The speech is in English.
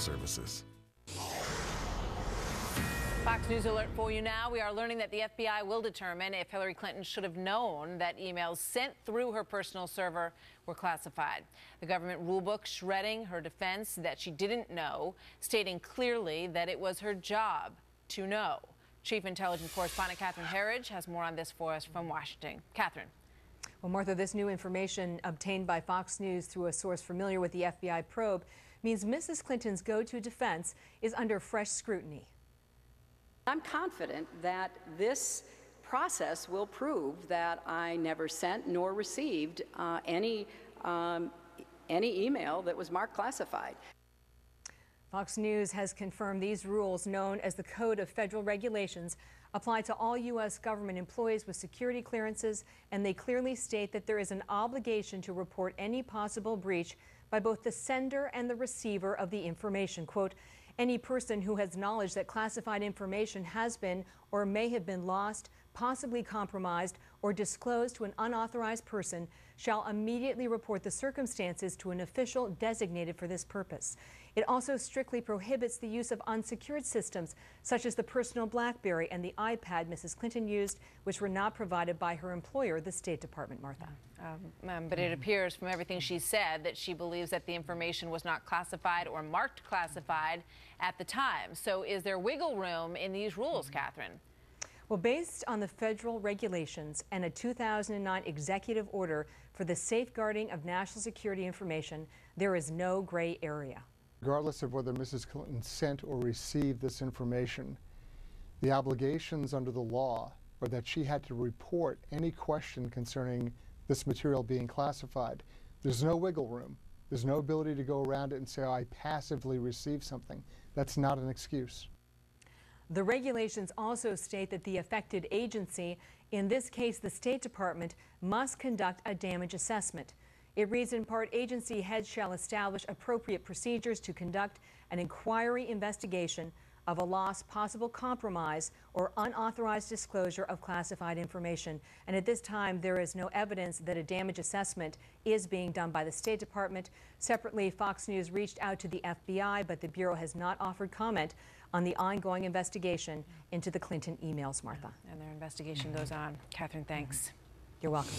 services. Fox News alert for you now. We are learning that the FBI will determine if Hillary Clinton should have known that emails sent through her personal server were classified. The government rulebook shredding her defense that she didn't know, stating clearly that it was her job to know. Chief Intelligence Correspondent Catherine Herridge has more on this for us from Washington. Catherine. Well, Martha, this new information obtained by Fox News through a source familiar with the FBI probe means Mrs. Clinton's go-to defense is under fresh scrutiny. I'm confident that this process will prove that I never sent nor received any email that was marked classified. Fox News has confirmed these rules, known as the Code of Federal Regulations, apply to all U.S. government employees with security clearances, and they clearly state that there is an obligation to report any possible breach by both the sender and the receiver of the information. Quote, any person who has knowledge that classified information has been or may have been lost, possibly compromised, or disclosed to an unauthorized person shall immediately report the circumstances to an official designated for this purpose. It also strictly prohibits the use of unsecured systems, such as the personal BlackBerry and the iPad Mrs. Clinton used, which were not provided by her employer, the State Department, Martha. But it appears from everything she said that she believes that the information was not classified or marked classified at the time. So is there wiggle room in these rules, Catherine? Well, based on the federal regulations and a 2009 executive order for the safeguarding of national security information, there is no gray area. Regardless of whether Mrs. Clinton sent or received this information, the obligations under the law are that she had to report any question concerning this material being classified. There's no wiggle room. There's no ability to go around it and say, oh, I passively received something. That's not an excuse. The regulations also state that the affected agency, in this case the State Department, must conduct a damage assessment. It reads in part, agency heads shall establish appropriate procedures to conduct an inquiry investigation of a loss, possible compromise, or unauthorized disclosure of classified information. And at this time, there is no evidence that a damage assessment is being done by the State Department. Separately, Fox News reached out to the FBI, but the Bureau has not offered comment on the ongoing investigation into the Clinton emails, Martha. And their investigation goes on. Catherine, thanks. You're welcome.